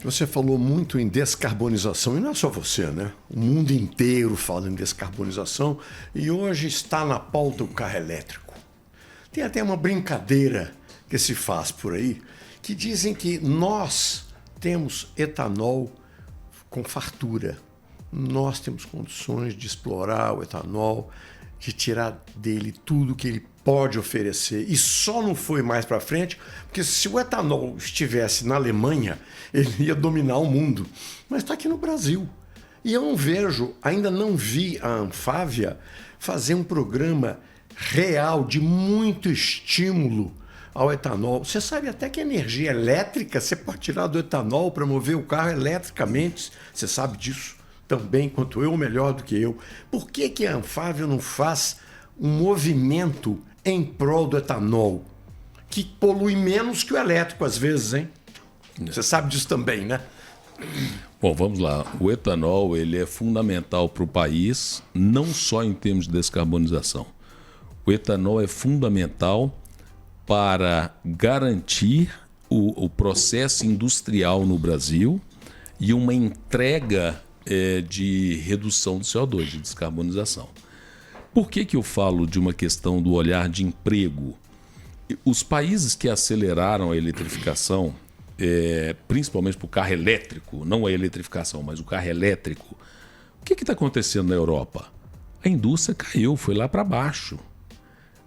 Você falou muito em descarbonização, e não é só você, né? O mundo inteiro fala em descarbonização e hoje está na pauta o carro elétrico. Tem até uma brincadeira que se faz por aí, que dizem que nós temos etanol com fartura. Nós temos condições de explorar o etanol, de tirar dele tudo que ele pode oferecer. E só não foi mais para frente, porque se o etanol estivesse na Alemanha, ele ia dominar o mundo. Mas está aqui no Brasil. E eu não vejo, ainda não vi a Anfávia fazer um programa real de muito estímulo ao etanol. Você sabe até que energia elétrica você pode tirar do etanol para mover o carro eletricamente. Você sabe disso tão bem quanto eu, ou melhor do que eu. Por que a Anfávia não faz um movimento em prol do etanol, que polui menos que o elétrico às vezes, hein? Você sabe disso também, né? Bom, vamos lá. O etanol ele é fundamental para o país, não só em termos de descarbonização. O etanol é fundamental para garantir o processo industrial no Brasil e uma entrega de redução do CO2, de descarbonização. Por que eu falo de uma questão do olhar de emprego? Os países que aceleraram a eletrificação, principalmente para o carro elétrico, não a eletrificação, mas o carro elétrico, o que está acontecendo na Europa? A indústria caiu, foi lá para baixo.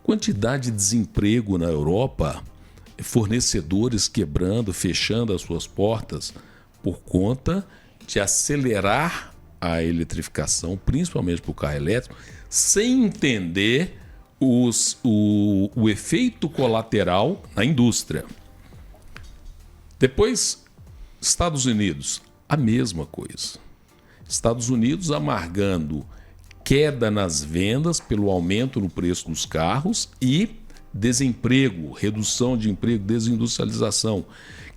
Quantidade de desemprego na Europa, fornecedores quebrando, fechando as suas portas por conta de acelerar a eletrificação, principalmente para o carro elétrico, sem entender o efeito colateral na indústria. Depois, Estados Unidos, a mesma coisa. Estados Unidos amargando queda nas vendas pelo aumento no preço dos carros e desemprego, redução de emprego, desindustrialização.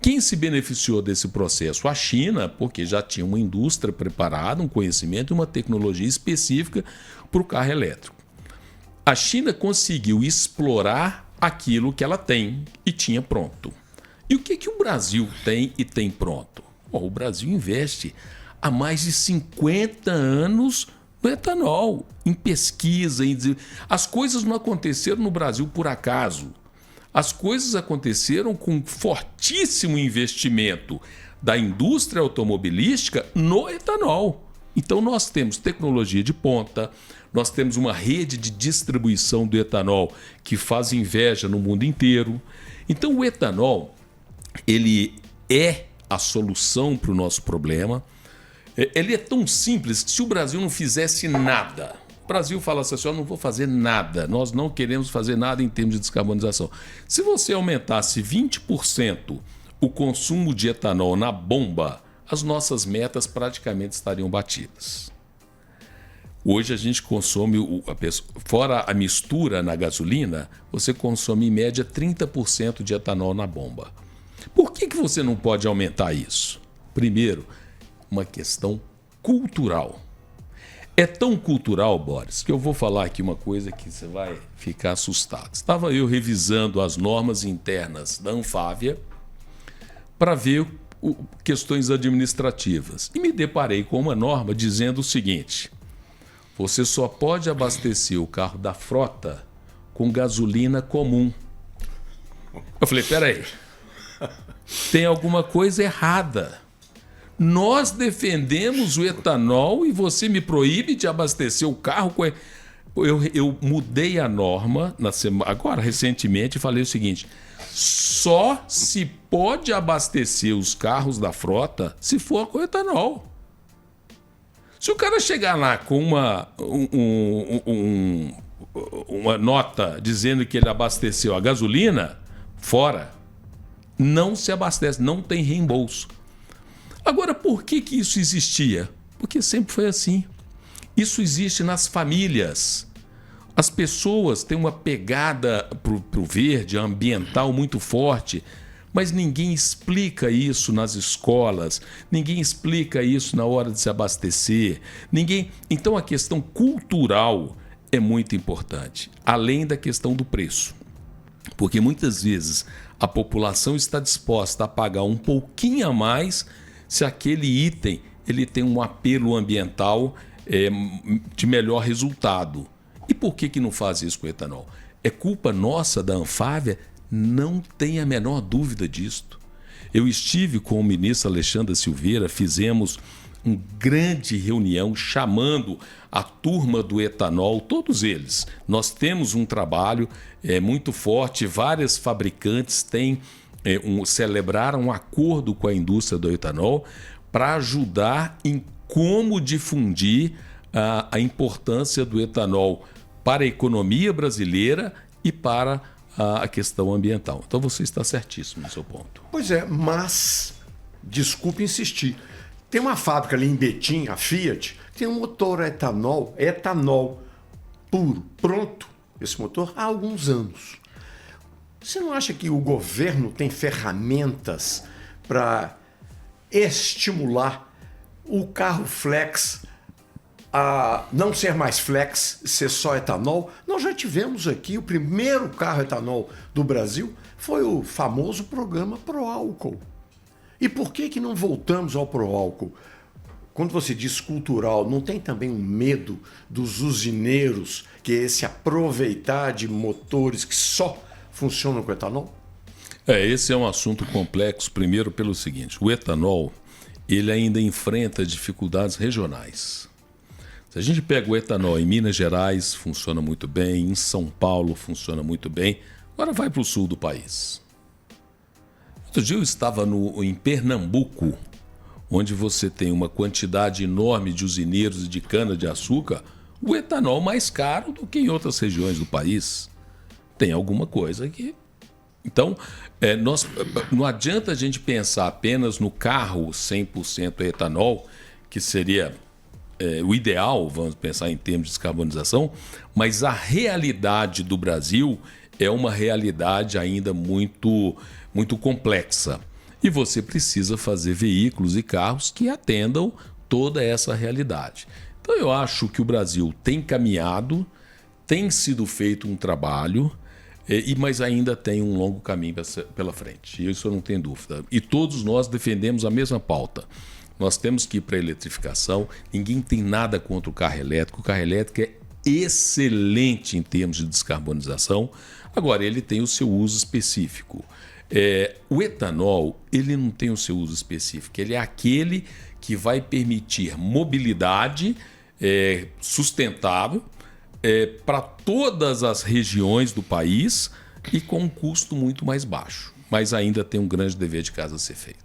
Quem se beneficiou desse processo? A China, porque já tinha uma indústria preparada, um conhecimento e uma tecnologia específica para o carro elétrico. A China conseguiu explorar aquilo que ela tem e tinha pronto. E o que o Brasil tem e tem pronto? Bom, o Brasil investe há mais de 50 anos no etanol, em pesquisa. As coisas não aconteceram no Brasil por acaso. As coisas aconteceram com fortíssimo investimento da indústria automobilística no etanol. Então nós temos tecnologia de ponta, nós temos uma rede de distribuição do etanol que faz inveja no mundo inteiro. Então o etanol, ele é a solução para o nosso problema. Ele é tão simples que se o Brasil não fizesse nada, o Brasil fala assim, eu não vou fazer nada, nós não queremos fazer nada em termos de descarbonização. Se você aumentasse 20% o consumo de etanol na bomba, as nossas metas praticamente estariam batidas. Hoje a gente consome, fora a mistura na gasolina, você consome em média 30% de etanol na bomba. Por que você não pode aumentar isso? Primeiro, uma questão cultural. É tão cultural, Boris, que eu vou falar aqui uma coisa que você vai ficar assustado. Estava eu revisando as normas internas da Anfávia para ver questões administrativas e me deparei com uma norma dizendo o seguinte: você só pode abastecer o carro da frota com gasolina comum. Eu falei, peraí, tem alguma coisa errada. Nós defendemos o etanol e você me proíbe de abastecer o carro com... Eu mudei a norma agora recentemente e falei o seguinte: só se pode abastecer os carros da frota se for com etanol. Se o cara chegar lá com uma nota dizendo que ele abasteceu a gasolina, fora, não se abastece, não tem reembolso. Agora, por que isso existia? Porque sempre foi assim. Isso existe nas famílias. As pessoas têm uma pegada para o verde, ambiental muito forte, mas ninguém explica isso nas escolas, ninguém explica isso na hora de se abastecer. Então a questão cultural é muito importante, além da questão do preço. Porque muitas vezes a população está disposta a pagar um pouquinho a mais se aquele item ele tem um apelo ambiental de melhor resultado. E por que não faz isso com o etanol? É culpa nossa da Anfávia? Não tem a menor dúvida disto. Eu estive com o ministro Alexandre Silveira, fizemos uma grande reunião chamando a turma do etanol, todos eles. Nós temos um trabalho muito forte, várias fabricantes celebraram um acordo com a indústria do etanol para ajudar em como difundir a importância do etanol para a economia brasileira e para a questão ambiental. Então você está certíssimo no seu ponto. Pois é, mas, desculpe insistir, tem uma fábrica ali em Betim, a Fiat, que tem um motor etanol puro, pronto, esse motor, há alguns anos. Você não acha que o governo tem ferramentas para estimular o carro flex a não ser mais flex, ser só etanol? Nós já tivemos aqui o primeiro carro etanol do Brasil, foi o famoso programa Proálcool. E por que não voltamos ao Proálcool? Quando você diz cultural, não tem também um medo dos usineiros, que é esse aproveitar de motores que só funcionam com etanol? Esse é um assunto complexo, primeiro pelo seguinte, o etanol ele ainda enfrenta dificuldades regionais. Se a gente pega o etanol em Minas Gerais, funciona muito bem, em São Paulo funciona muito bem, agora vai para o sul do país. Outro dia eu estava em Pernambuco, onde você tem uma quantidade enorme de usineiros de cana-de-açúcar, o etanol mais caro do que em outras regiões do país. Tem alguma coisa que... Então, não adianta a gente pensar apenas no carro 100% etanol, que seria o ideal, vamos pensar em termos de descarbonização, mas a realidade do Brasil é uma realidade ainda muito, muito complexa. E você precisa fazer veículos e carros que atendam toda essa realidade. Então eu acho que o Brasil tem caminhado, tem sido feito um trabalho, mas ainda tem um longo caminho pela frente. Isso eu não tenho dúvida. E todos nós defendemos a mesma pauta. Nós temos que ir para a eletrificação. Ninguém tem nada contra o carro elétrico. O carro elétrico é excelente em termos de descarbonização. Agora, ele tem o seu uso específico. O etanol, ele não tem o seu uso específico. Ele é aquele que vai permitir mobilidade sustentável para todas as regiões do país e com um custo muito mais baixo. Mas ainda tem um grande dever de casa a ser feito.